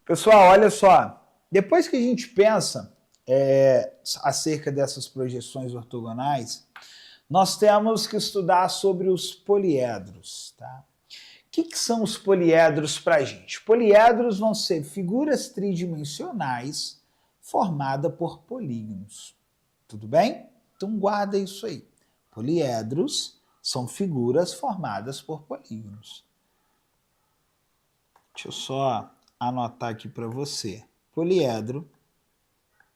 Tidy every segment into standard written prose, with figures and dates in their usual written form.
Pessoal, olha só. Depois que a gente pensa acerca dessas projeções ortogonais, nós temos que estudar sobre os poliedros. Tá? O que são os poliedros para a gente? Poliedros vão ser figuras tridimensionais formadas por polígonos. Tudo bem? Então guarda isso aí. Poliedros são figuras formadas por polígonos. Deixa eu só anotar aqui para você. Poliedro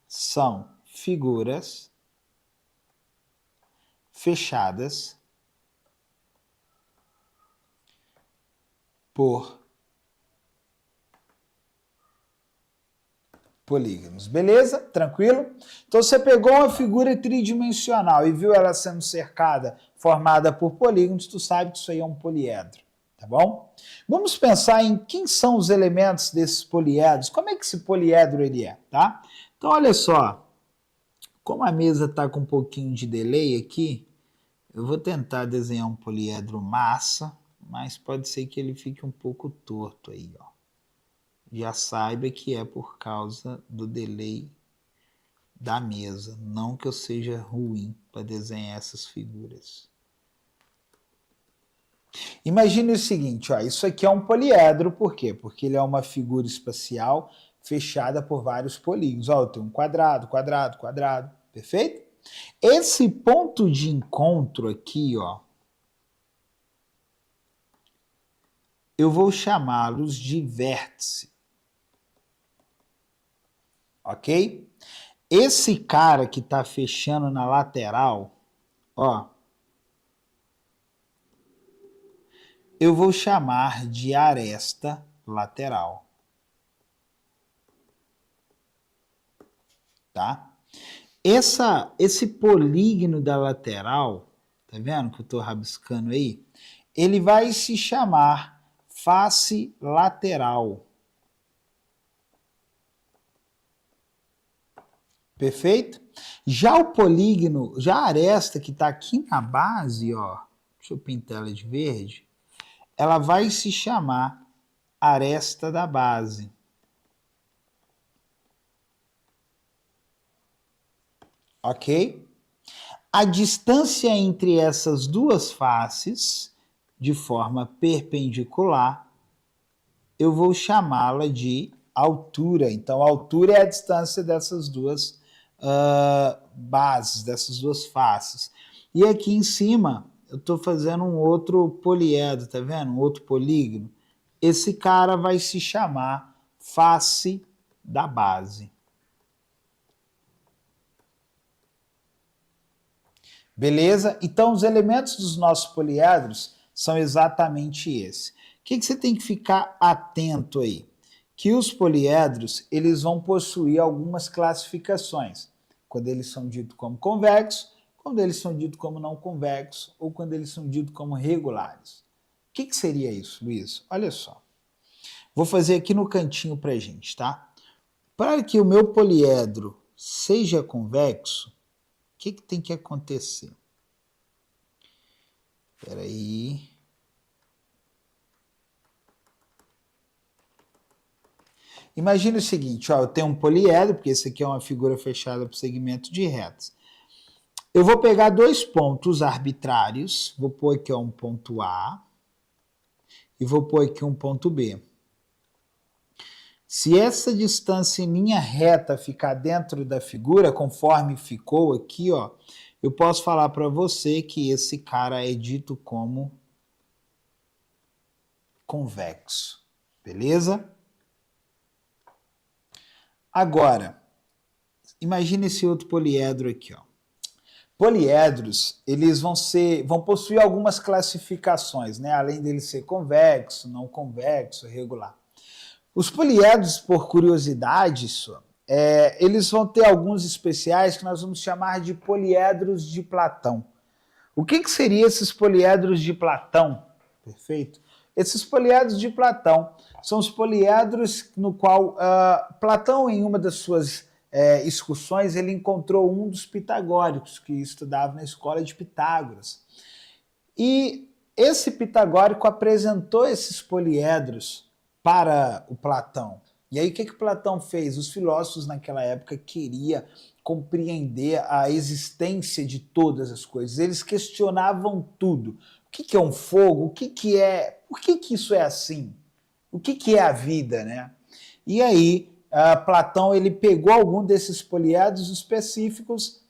são figuras fechadas por polígonos. Beleza? Tranquilo? Então você pegou uma figura tridimensional e viu ela sendo cercada, formada por polígonos, tu sabe que isso aí é um poliedro. Tá bom? Vamos pensar em quem são os elementos desses poliedros. Como é que esse poliedro ele é, tá? Então olha só, como a mesa está com um pouquinho de delay aqui, eu vou tentar desenhar um poliedro massa, mas pode ser que ele fique um pouco torto aí, ó. Já saiba que é por causa do delay da mesa, não que eu seja ruim para desenhar essas figuras. Imagine o seguinte, ó, isso aqui é um poliedro, por quê? Porque ele é uma figura espacial fechada por vários polígonos. Ó, eu tenho um quadrado, quadrado, quadrado, perfeito? Esse ponto de encontro aqui, ó, eu vou chamá-los de vértice. Ok? Esse cara que está fechando na lateral, ó, eu vou chamar de aresta lateral. Tá? Esse polígono da lateral, tá vendo que eu estou rabiscando aí? Ele vai se chamar face lateral. Perfeito? Já o polígono, já a aresta que está aqui na base, ó, deixa eu pintar ela de verde, ela vai se chamar aresta da base. Ok? A distância entre essas duas faces, de forma perpendicular, eu vou chamá-la de altura. Então, a altura é a distância dessas duas bases, dessas duas faces. E aqui em cima, eu estou fazendo um outro poliedro, tá vendo? Um outro polígono. Esse cara vai se chamar face da base. Beleza? Então, os elementos dos nossos poliedros são exatamente esse. O que você tem que ficar atento aí? Que os poliedros, eles vão possuir algumas classificações. Quando eles são ditos como convexos, quando eles são ditos como não convexos, ou quando eles são ditos como regulares. O que seria isso, Luiz? Olha só. Vou fazer aqui no cantinho pra gente, tá? Para que o meu poliedro seja convexo, o que tem que acontecer? Espera aí. Imagine o seguinte, ó, eu tenho um poliedro, porque esse aqui é uma figura fechada por segmento de retas. Eu vou pegar dois pontos arbitrários, vou pôr aqui ó, um ponto A e vou pôr aqui um ponto B. Se essa distância em linha reta ficar dentro da figura, conforme ficou aqui, ó, eu posso falar para você que esse cara é dito como convexo. Beleza? Agora, imagine esse outro poliedro aqui, ó. Poliedros, eles vão possuir algumas classificações, né? Além dele ser convexo, não convexo, regular. Os poliedros, por curiosidade, eles vão ter alguns especiais que nós vamos chamar de poliedros de Platão. O que seriam esses poliedros de Platão? Perfeito? Esses poliedros de Platão são os poliedros no qual Platão, em uma das suas excursões, ele encontrou um dos pitagóricos que estudava na escola de Pitágoras. E esse pitagórico apresentou esses poliedros para o Platão. E aí o que Platão fez? Os filósofos naquela época queriam compreender a existência de todas as coisas. Eles questionavam tudo. O que é um fogo? Por que isso é assim? O que é a vida, né? E aí Platão ele pegou algum desses poliedros específicos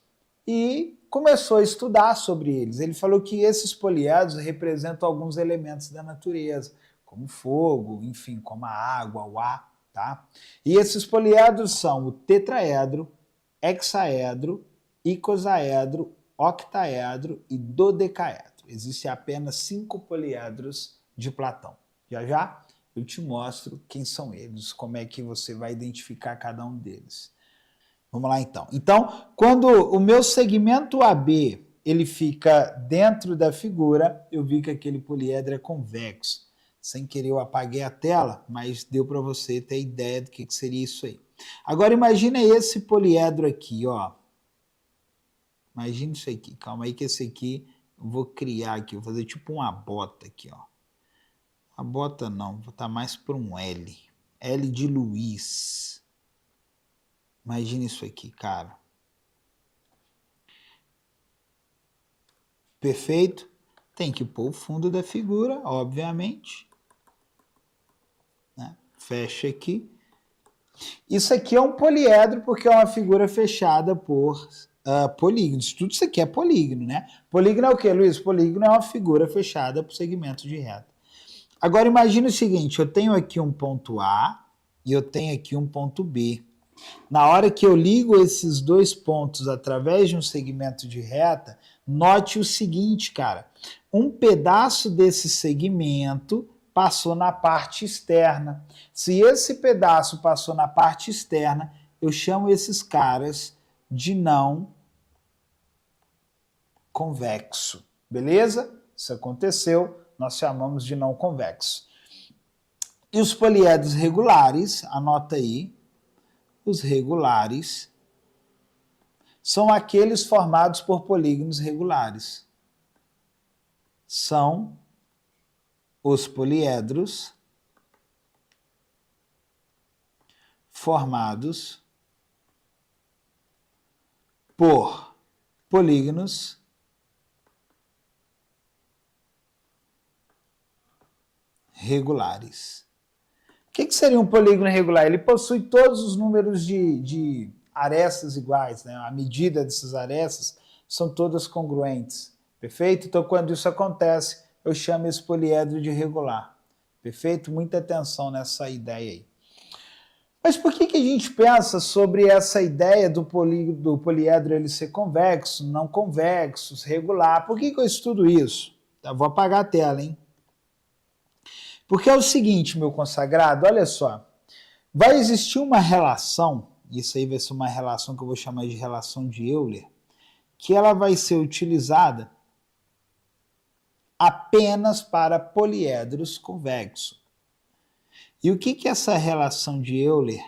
e começou a estudar sobre eles. Ele falou que esses poliedros representam alguns elementos da natureza, como fogo, enfim, como a água, o ar, tá? E esses poliedros são o tetraedro, hexaedro, icosaedro, octaedro e dodecaedro. Existem apenas 5 poliedros de Platão. Já já eu te mostro quem são eles, como é que você vai identificar cada um deles. Vamos lá então. Então, quando o meu segmento AB ele fica dentro da figura, eu vi que aquele poliedro é convexo. Sem querer eu apaguei a tela, mas deu para você ter ideia do que seria isso aí. Agora imagina esse poliedro aqui, ó. Imagina isso aqui. Calma aí que esse aqui eu vou criar aqui, vou fazer tipo uma bota aqui, ó. A bota não, vou botar mais para um L. L de Luiz. Imagina isso aqui, cara. Perfeito? Tem que pôr o fundo da figura, obviamente. Né? Fecha aqui. Isso aqui é um poliedro porque é uma figura fechada por polígonos. Tudo isso aqui é polígono, né? Polígono é o quê, Luiz? Polígono é uma figura fechada por segmento de reta. Agora imagine o seguinte, eu tenho aqui um ponto A e eu tenho aqui um ponto B. Na hora que eu ligo esses dois pontos através de um segmento de reta, note o seguinte, cara. Um pedaço desse segmento passou na parte externa. Se esse pedaço passou na parte externa, eu chamo esses caras de não convexo. Beleza? Isso aconteceu. Nós chamamos de não convexo. E os poliedros regulares, anota aí, os regulares são aqueles formados por polígonos regulares. São os poliedros formados por polígonos regulares. O que seria um polígono regular? Ele possui todos os números de arestas iguais, né? A medida dessas arestas são todas congruentes, perfeito? Então, quando isso acontece, eu chamo esse poliedro de regular, perfeito? Muita atenção nessa ideia aí. Mas por que a gente pensa sobre essa ideia do poliedro ele ser convexo, não convexo, regular? Por que eu estudo isso? Tá, vou apagar a tela, hein? Porque é o seguinte, meu consagrado, olha só, vai existir uma relação, isso aí vai ser uma relação que eu vou chamar de relação de Euler, que ela vai ser utilizada apenas para poliedros convexos. E o que essa relação de Euler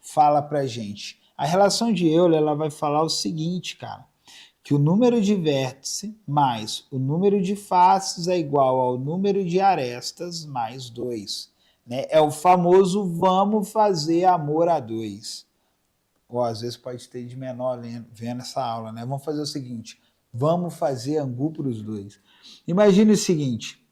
fala pra gente? A relação de Euler ela vai falar o seguinte, cara, que o número de vértices mais o número de faces é igual ao número de arestas mais 2. Né? É o famoso vamos fazer amor a 2. Ou às vezes pode ter de menor vendo essa aula, né? Vamos fazer o seguinte, vamos fazer angu para os 2. Imagine o seguinte,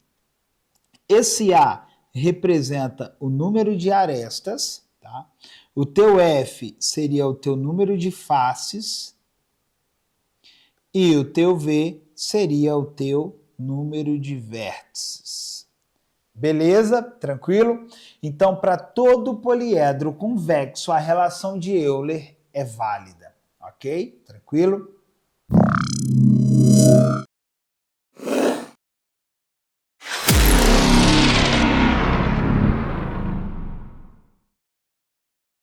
esse A representa o número de arestas, tá? O teu F seria o teu número de faces, e o teu V seria o teu número de vértices. Beleza? Tranquilo? Então, para todo poliedro convexo, a relação de Euler é válida. Ok? Tranquilo?